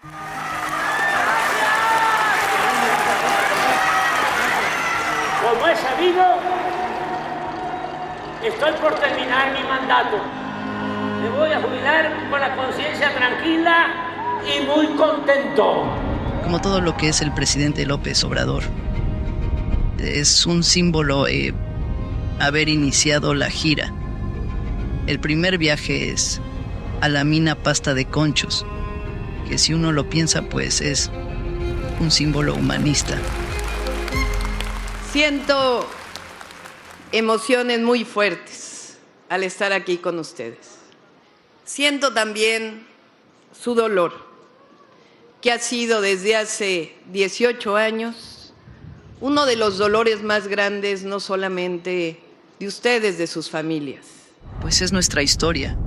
Como he sabido, estoy por terminar mi mandato. Me voy a jubilar con la conciencia tranquila y muy contento. Como todo lo que es el presidente López Obrador, es un símbolo haber iniciado la gira. El primer viaje es a la mina Pasta de Conchos, que si uno lo piensa, pues es un símbolo humanista. Siento emociones muy fuertes al estar aquí con ustedes. Siento también su dolor, que ha sido desde hace 18 años uno de los dolores más grandes, no solamente de ustedes, de sus familias. Pues es nuestra historia.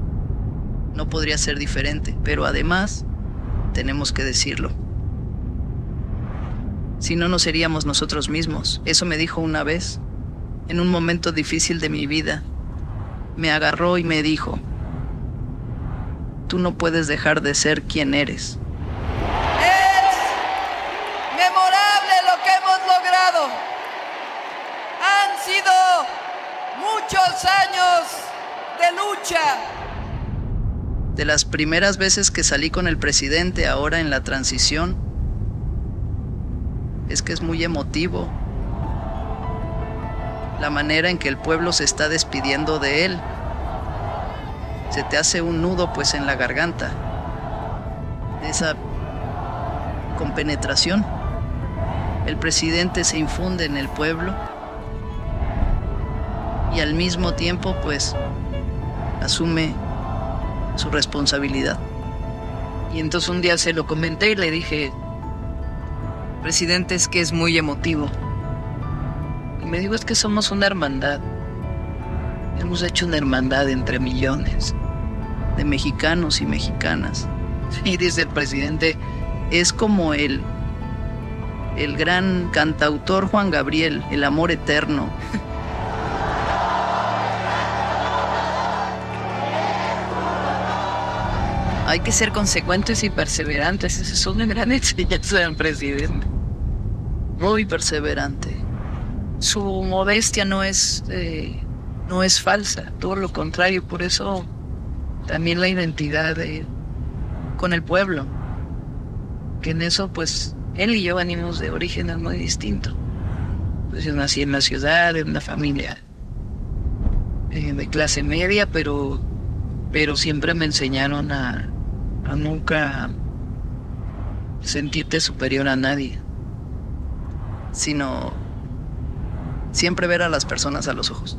No podría ser diferente, pero además tenemos que decirlo. Si no, no seríamos nosotros mismos. Eso me dijo una vez, en un momento difícil de mi vida. Me agarró y me dijo: tú no puedes dejar de ser quien eres. Es memorable lo que hemos logrado. Han sido muchos años de lucha. De las primeras veces que salí con el presidente ahora en la transición, es que es muy emotivo la manera en que el pueblo se está despidiendo de él. Se te hace un nudo pues en la garganta, esa compenetración. El presidente se infunde en el pueblo y al mismo tiempo pues asume su responsabilidad. Y entonces un día se lo comenté y le dije: presidente, es que es muy emotivo. Y me dijo: es que somos una hermandad. Hemos hecho una hermandad entre millones de mexicanos y mexicanas. Y dice el presidente: es como el gran cantautor Juan Gabriel, El amor eterno. Hay que ser consecuentes y perseverantes. Esa es una gran enseñanza del presidente. Muy perseverante. Su modestia no es falsa, todo lo contrario. Por eso también la identidad con el pueblo. Que en eso, pues, él y yo venimos de orígenes muy distintos. Pues yo nací en la ciudad, en una familia de clase media, pero siempre me enseñaron a nunca sentirte superior a nadie, sino siempre ver a las personas a los ojos.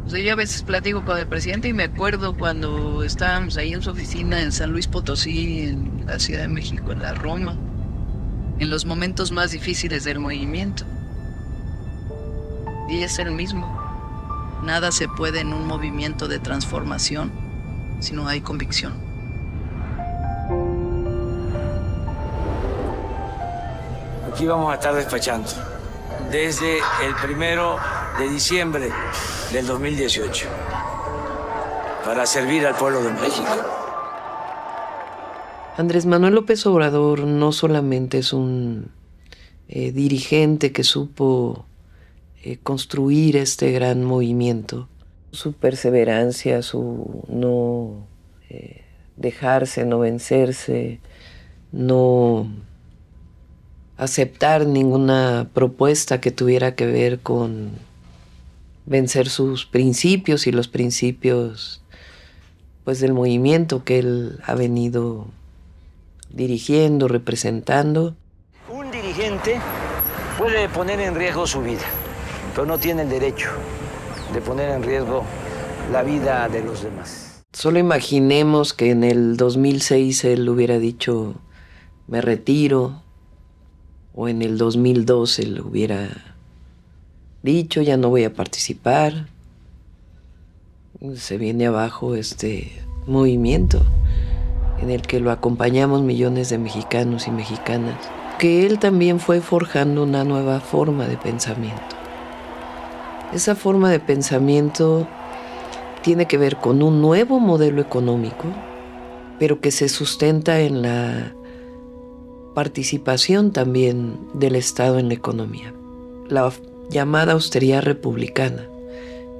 O sea, yo a veces platico con el presidente y me acuerdo cuando estábamos ahí en su oficina en San Luis Potosí, en la Ciudad de México, en la Roma, en los momentos más difíciles del movimiento. Y es el mismo. Nada se puede en un movimiento de transformación si no hay convicción. Aquí vamos a estar despachando desde el 1 de diciembre del 2018 para servir al pueblo de México. Andrés Manuel López Obrador no solamente es un dirigente que supo construir este gran movimiento, su perseverancia, su no dejarse, no vencerse, no aceptar ninguna propuesta que tuviera que ver con vencer sus principios y los principios pues del movimiento que él ha venido dirigiendo, representando. Un dirigente puede poner en riesgo su vida, pero no tiene el derecho de poner en riesgo la vida de los demás. Solo imaginemos que en el 2006 él hubiera dicho: me retiro, o en el 2012 él hubiera dicho: ya no voy a participar. Se viene abajo este movimiento en el que lo acompañamos millones de mexicanos y mexicanas, que él también fue forjando una nueva forma de pensamiento. Esa forma de pensamiento tiene que ver con un nuevo modelo económico, pero que se sustenta en la participación también del Estado en la economía. La llamada austeridad republicana,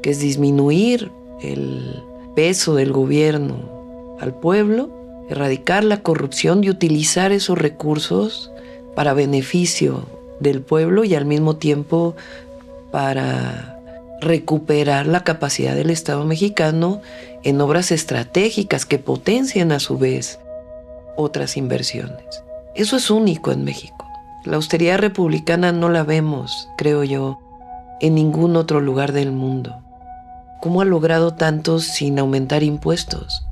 que es disminuir el peso del gobierno al pueblo, erradicar la corrupción y utilizar esos recursos para beneficio del pueblo y al mismo tiempo para recuperar la capacidad del Estado mexicano en obras estratégicas que potencien a su vez otras inversiones. Eso es único en México. La austeridad republicana no la vemos, creo yo, en ningún otro lugar del mundo. ¿Cómo ha logrado tanto sin aumentar impuestos?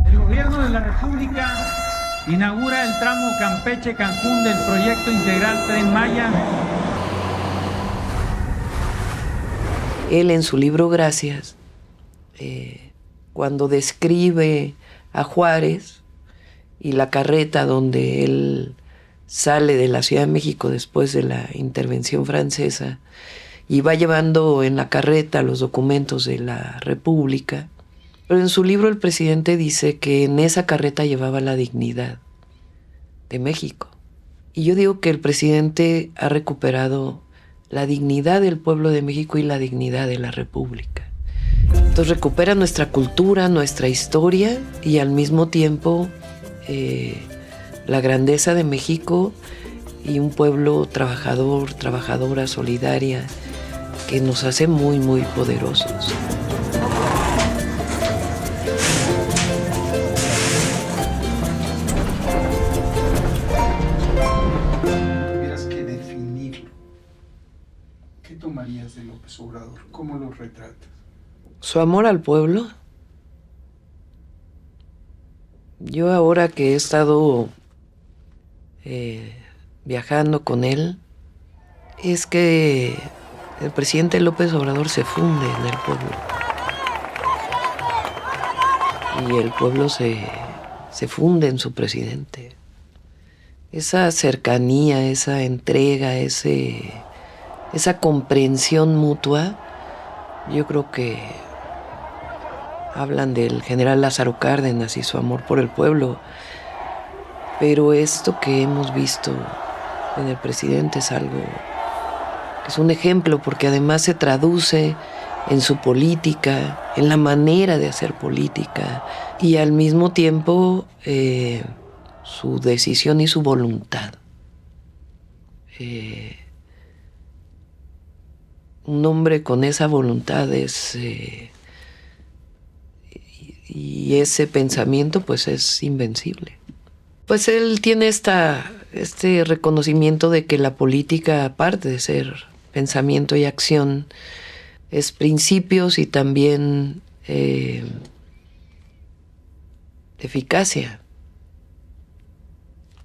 El gobierno de la República inaugura el tramo Campeche-Cancún del proyecto integral Tren Maya. Él en su libro Gracias, cuando describe a Juárez y la carreta donde él sale de la Ciudad de México después de la intervención francesa y va llevando en la carreta los documentos de la República, pero en su libro el presidente dice que en esa carreta llevaba la dignidad de México. Y yo digo que el presidente ha recuperado la dignidad del pueblo de México y la dignidad de la República. Entonces recupera nuestra cultura, nuestra historia y al mismo tiempo la grandeza de México y un pueblo trabajador, trabajadora, solidaria, que nos hace muy, muy poderosos. Tuvieras que definirlo, ¿qué tomarías de López Obrador? ¿Cómo lo retratas? Su amor al pueblo. Yo ahora que he estado viajando con él, es que el presidente López Obrador se funde en el pueblo. Y el pueblo se funde en su presidente. Esa cercanía, esa entrega, esa comprensión mutua, yo creo que hablan del general Lázaro Cárdenas y su amor por el pueblo, pero esto que hemos visto en el presidente es algo que es un ejemplo, porque además se traduce en su política, en la manera de hacer política y al mismo tiempo su decisión y su voluntad. Un hombre con esa voluntad y ese pensamiento pues es invencible. Pues él tiene este reconocimiento de que la política, aparte de ser pensamiento y acción, es principios y también eficacia.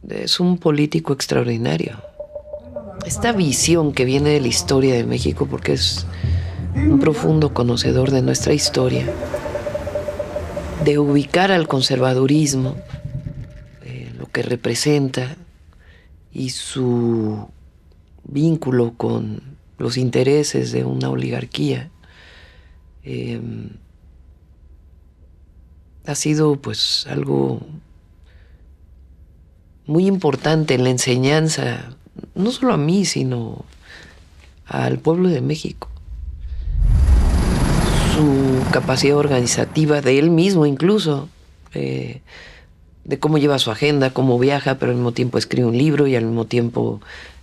Es un político extraordinario. Esta visión que viene de la historia de México, porque es un profundo conocedor de nuestra historia, de ubicar al conservadurismo, lo que representa y su vínculo con los intereses de una oligarquía, ha sido pues algo muy importante en la enseñanza, no solo a mí, sino al pueblo de México. Su capacidad organizativa de él mismo incluso, de cómo lleva su agenda, cómo viaja, pero al mismo tiempo escribe un libro y al mismo tiempo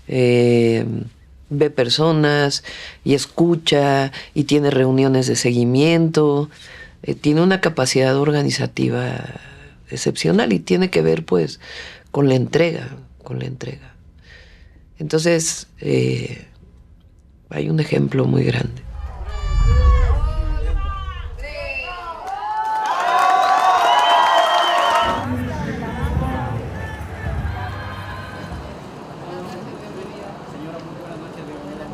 ve personas y escucha y tiene reuniones de seguimiento. Tiene una capacidad organizativa excepcional y tiene que ver pues con la entrega. Entonces hay un ejemplo muy grande.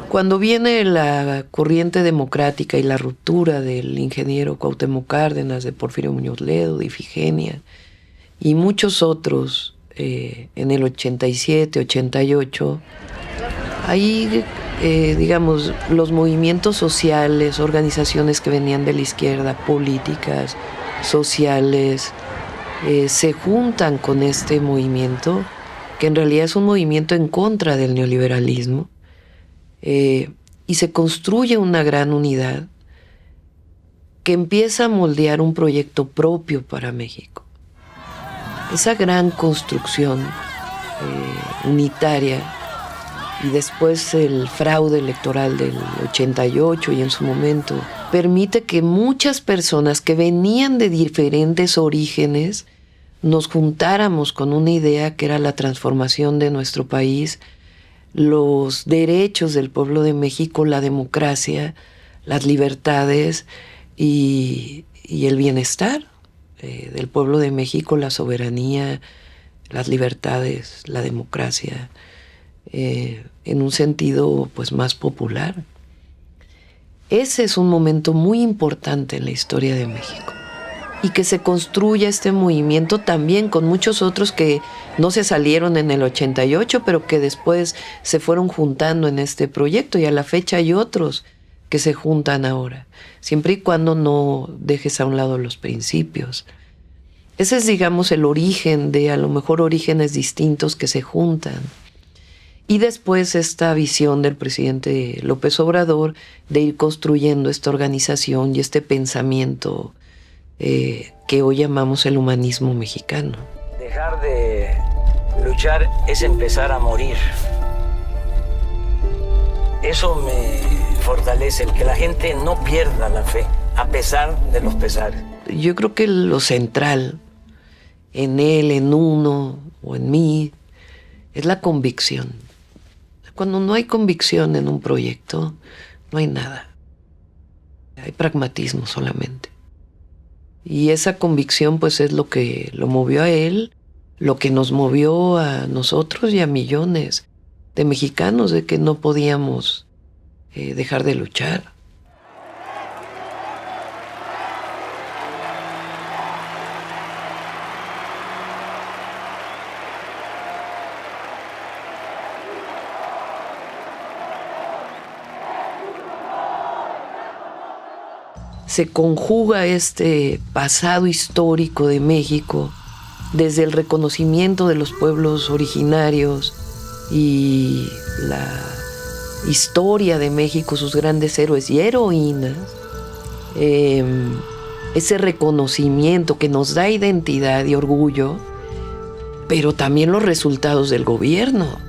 Cuando viene la corriente democrática y la ruptura del ingeniero Cuauhtémoc Cárdenas, de Porfirio Muñoz Ledo, de Ifigenia y muchos otros en el 87, 88, ahí, digamos, los movimientos sociales, organizaciones que venían de la izquierda, políticas, sociales, se juntan con este movimiento que en realidad es un movimiento en contra del neoliberalismo, y se construye una gran unidad que empieza a moldear un proyecto propio para México. Esa gran construcción unitaria, y después el fraude electoral del 88 y en su momento, permite que muchas personas que venían de diferentes orígenes nos juntáramos con una idea que era la transformación de nuestro país, los derechos del pueblo de México, la democracia, las libertades y el bienestar del pueblo de México, la soberanía, las libertades, la democracia, en un sentido pues más popular. Ese es un momento muy importante en la historia de México, y que se construya este movimiento también con muchos otros que no se salieron en el 88, pero que después se fueron juntando en este proyecto, y a la fecha hay otros que se juntan ahora, siempre y cuando no dejes a un lado los principios. Ese es, digamos, el origen de a lo mejor orígenes distintos que se juntan. Y después esta visión del presidente López Obrador de ir construyendo esta organización y este pensamiento que hoy llamamos el humanismo mexicano. Dejar de luchar es empezar a morir. Eso me fortalece, el que la gente no pierda la fe, a pesar de los pesares. Yo creo que lo central en él, en uno o en mí, es la convicción. Cuando no hay convicción en un proyecto, no hay nada. Hay pragmatismo solamente. Y esa convicción pues es lo que lo movió a él, lo que nos movió a nosotros y a millones de mexicanos, de que no podíamos dejar de luchar. Se conjuga este pasado histórico de México desde el reconocimiento de los pueblos originarios y la historia de México, sus grandes héroes y heroínas, ese reconocimiento que nos da identidad y orgullo, pero también los resultados del gobierno.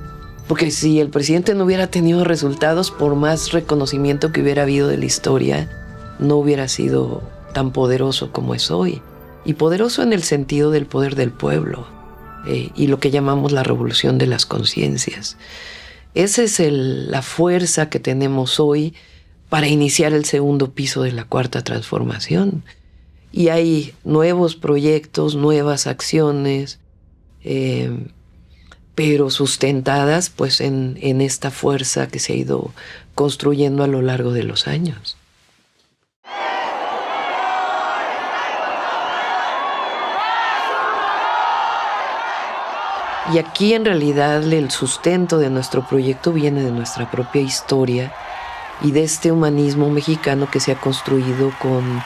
Porque si el presidente no hubiera tenido resultados, por más reconocimiento que hubiera habido de la historia, no hubiera sido tan poderoso como es hoy. Y poderoso en el sentido del poder del pueblo, y lo que llamamos la revolución de las conciencias. Esa es la fuerza que tenemos hoy para iniciar el segundo piso de la Cuarta Transformación. Y hay nuevos proyectos, nuevas acciones, pero sustentadas pues en esta fuerza que se ha ido construyendo a lo largo de los años. Y aquí en realidad el sustento de nuestro proyecto viene de nuestra propia historia y de este humanismo mexicano que se ha construido con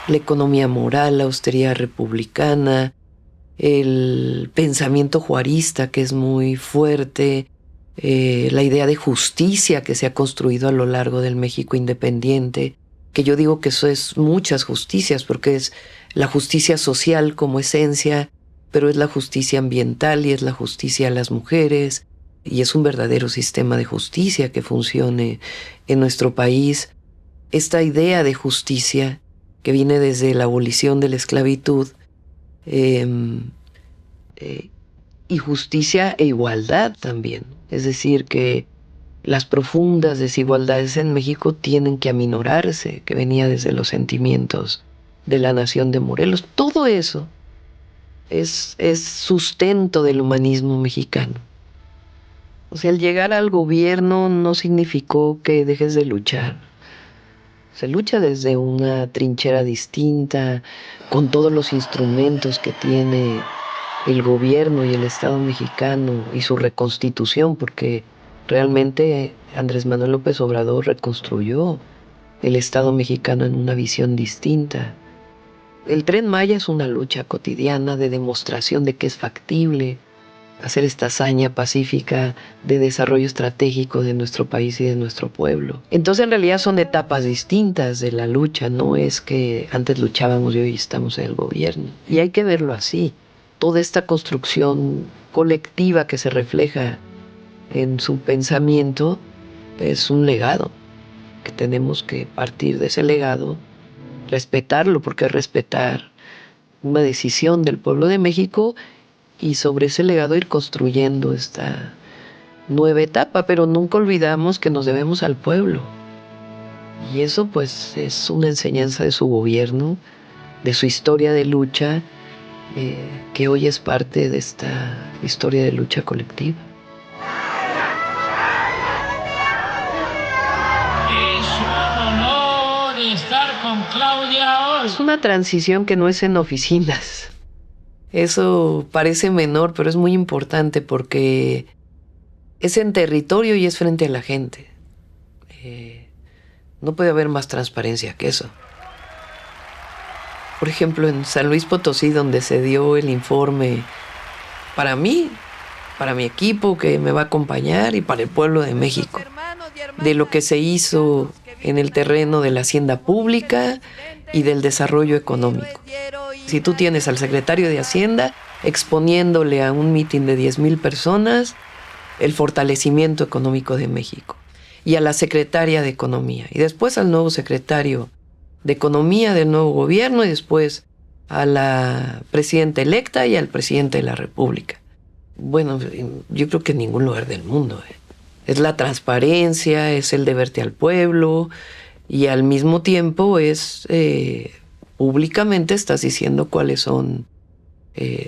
la economía moral, la austeridad republicana, el pensamiento juarista que es muy fuerte, la idea de justicia que se ha construido a lo largo del México independiente, que yo digo que eso es muchas justicias, porque es la justicia social como esencia, pero es la justicia ambiental y es la justicia a las mujeres, y es un verdadero sistema de justicia que funcione en nuestro país. Esta idea de justicia que viene desde la abolición de la esclavitud, y justicia e igualdad también. Es decir, que las profundas desigualdades en México tienen que aminorarse, que venía desde los sentimientos de la nación de Morelos. Todo eso es sustento del humanismo mexicano. O sea, el llegar al gobierno no significó que dejes de luchar. Se lucha desde una trinchera distinta, con todos los instrumentos que tiene el gobierno y el Estado mexicano y su reconstitución, porque realmente Andrés Manuel López Obrador reconstruyó el Estado mexicano en una visión distinta. El Tren Maya es una lucha cotidiana de demostración de que es factible, hacer esta hazaña pacífica de desarrollo estratégico de nuestro país y de nuestro pueblo. Entonces en realidad son etapas distintas de la lucha, no es que antes luchábamos y hoy estamos en el gobierno. Y hay que verlo así. Toda esta construcción colectiva que se refleja en su pensamiento es un legado, que tenemos que partir de ese legado, respetarlo, porque es respetar una decisión del pueblo de México, y sobre ese legado ir construyendo esta nueva etapa, pero nunca olvidamos que nos debemos al pueblo. Y eso pues es una enseñanza de su gobierno, de su historia de lucha, que hoy es parte de esta historia de lucha colectiva. Es un honor estar con Claudia hoy. Es una transición que no es en oficinas. Eso parece menor, pero es muy importante porque es en territorio y es frente a la gente. No puede haber más transparencia que eso. Por ejemplo, en San Luis Potosí, donde se dio el informe para mí, para mi equipo que me va a acompañar y para el pueblo de México, de lo que se hizo en el terreno de la hacienda pública y del desarrollo económico. Si tú tienes al secretario de Hacienda exponiéndole a un mitin de 10,000 personas el fortalecimiento económico de México, y a la secretaria de Economía, y después al nuevo secretario de Economía del nuevo gobierno, y después a la presidenta electa y al presidente de la República. Bueno, yo creo que en ningún lugar del mundo. Es la transparencia, es el deberte al pueblo, y al mismo tiempo es públicamente estás diciendo cuáles son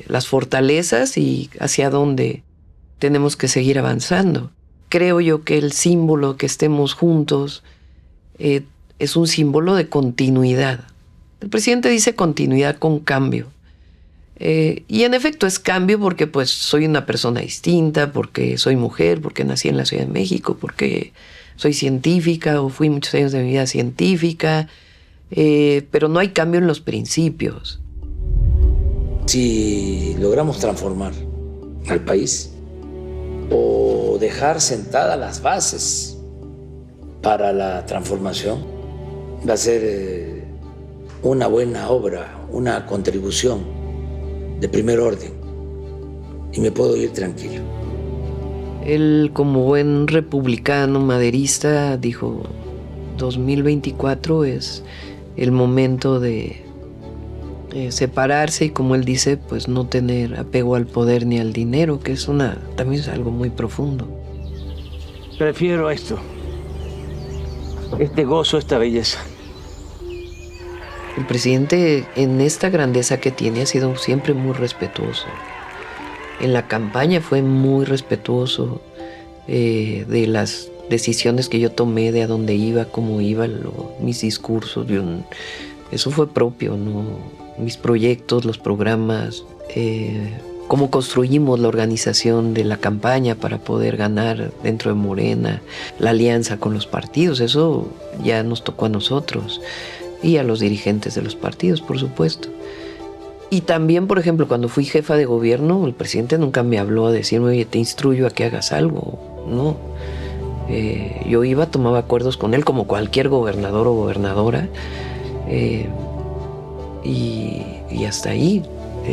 las fortalezas y hacia dónde tenemos que seguir avanzando. Creo yo que el símbolo que estemos juntos es un símbolo de continuidad. El presidente dice continuidad con cambio. Y en efecto es cambio porque pues soy una persona distinta, porque soy mujer, porque nací en la Ciudad de México, porque soy científica o fui muchos años de mi vida científica, pero no hay cambio en los principios. Si logramos transformar al país o dejar sentadas las bases para la transformación, va a ser una buena obra, una contribución de primer orden, y me puedo ir tranquilo. Él, como buen republicano maderista, dijo 2024 es el momento de separarse y, como él dice, pues no tener apego al poder ni al dinero, que es también es algo muy profundo. Prefiero esto, este gozo, esta belleza. El presidente, en esta grandeza que tiene, ha sido siempre muy respetuoso. En la campaña fue muy respetuoso de las decisiones que yo tomé, de a dónde iba, cómo iba, mis discursos. Eso fue propio, ¿no? Mis proyectos, los programas, cómo construimos la organización de la campaña para poder ganar dentro de Morena, la alianza con los partidos. Eso ya nos tocó a nosotros y a los dirigentes de los partidos, por supuesto. Y también, por ejemplo, cuando fui jefa de gobierno, el presidente nunca me habló a decirme, oye, te instruyo a que hagas algo. No. Yo iba, tomaba acuerdos con él como cualquier gobernador o gobernadora, y hasta ahí.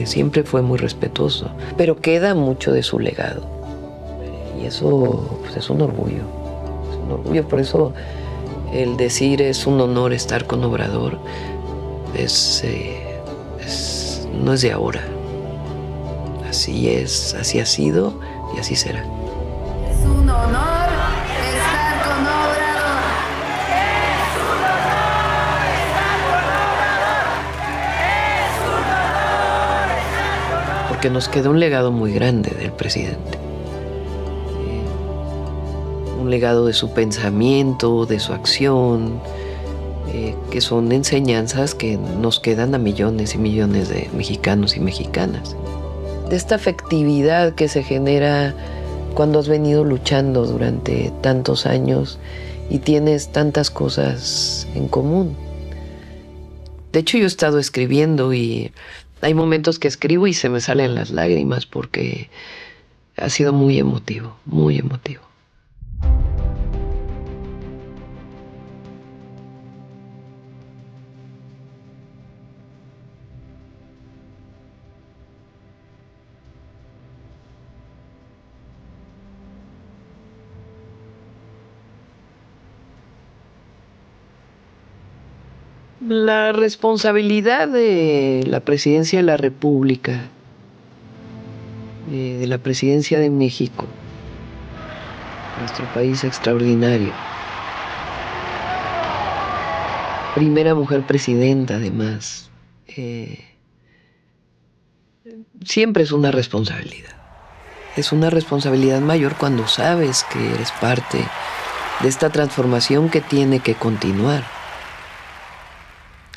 Siempre fue muy respetuoso. Pero queda mucho de su legado. Y eso pues, es un orgullo. Es un orgullo. Por eso el decir es un honor estar con Obrador no es de ahora. Así es, así ha sido y así será. Es un honor estar con Obrador. Es un honor estar con Obrador. Es un honor estar con Obrador. Porque nos queda un legado muy grande del presidente. Un legado de su pensamiento, de su acción, que son enseñanzas que nos quedan a millones y millones de mexicanos y mexicanas. De esta afectividad que se genera cuando has venido luchando durante tantos años y tienes tantas cosas en común. De hecho, yo he estado escribiendo y hay momentos que escribo y se me salen las lágrimas porque Ha sido muy emotivo, muy emotivo. La responsabilidad de la presidencia de la República, de la presidencia de México, nuestro país extraordinario. Primera mujer presidenta, además. Siempre es una responsabilidad. Es una responsabilidad mayor cuando sabes que eres parte de esta transformación que tiene que continuar.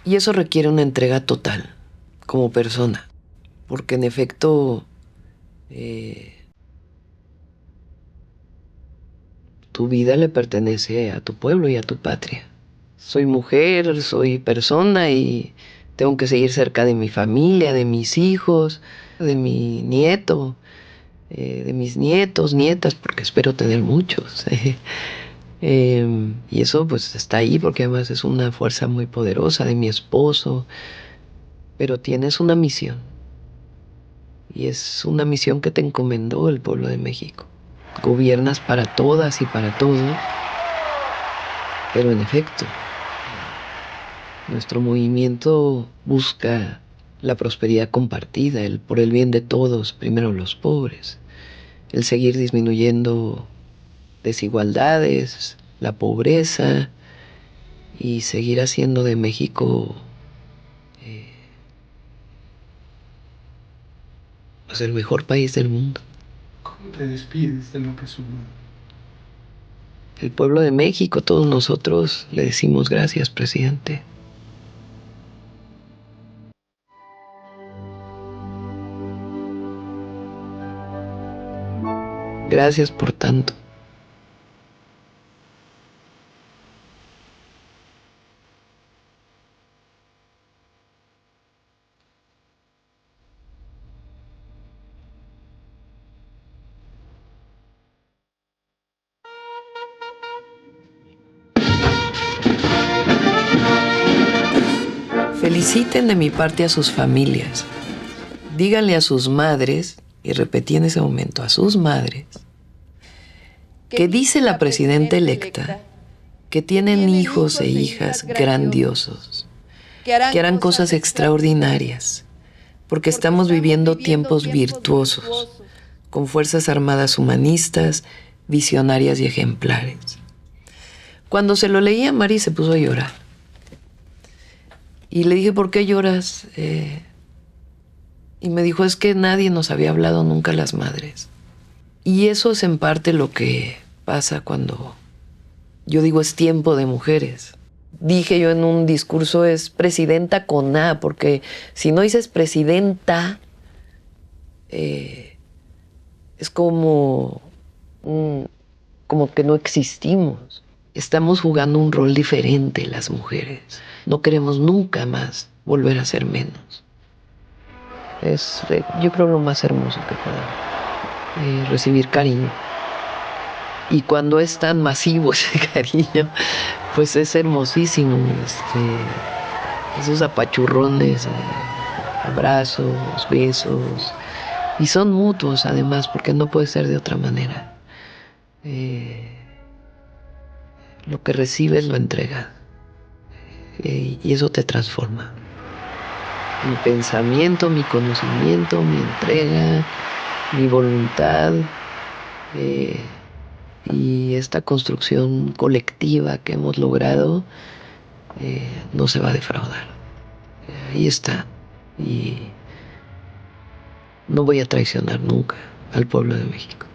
Y eso requiere una entrega total, como persona. Porque en efecto, tu vida le pertenece a tu pueblo y a tu patria. Soy mujer, soy persona y tengo que seguir cerca de mi familia, de mis hijos, de mi nieto, de mis nietos, nietas, porque espero tener muchos. Y eso pues está ahí porque además es una fuerza muy poderosa de mi esposo. Pero tienes una misión. Y es una misión que te encomendó el pueblo de México. Gobiernas para todas y para todos. Pero en efecto, nuestro movimiento busca la prosperidad compartida, el por el bien de todos, primero los pobres, el seguir disminuyendo desigualdades, la pobreza y seguir haciendo de México pues el mejor país del mundo. ¿Cómo te despides de López Obrador? El pueblo de México, todos nosotros le decimos gracias, presidente. Gracias por tanto. Feliciten de mi parte a sus familias. Díganle a sus madres, y repetí en ese momento, a sus madres, que dice la presidenta electa que tienen hijos e hijas grandiosos, que harán cosas extraordinarias, porque estamos viviendo tiempos virtuosos, con fuerzas armadas humanistas, visionarias y ejemplares. Cuando se lo leí a Mari se puso a llorar. Y le dije, ¿por qué lloras? Y me dijo, es que nadie nos había hablado nunca las madres. Y eso es en parte lo que pasa cuando yo digo es tiempo de mujeres. Dije yo en un discurso es presidenta con A, porque si no dices presidenta, es como que no existimos. Estamos jugando un rol diferente las mujeres. No queremos nunca más volver a ser menos. Es, yo creo, lo más hermoso que podemos. Recibir cariño. Y cuando es tan masivo ese cariño, pues es hermosísimo. Esos apachurrones, abrazos, besos. Y son mutuos además, porque no puede ser de otra manera. Lo que recibes lo entregas. Y eso te transforma. Mi pensamiento, mi conocimiento, mi entrega, mi voluntad y esta construcción colectiva que hemos logrado no se va a defraudar. Ahí está. Y no voy a traicionar nunca al pueblo de México.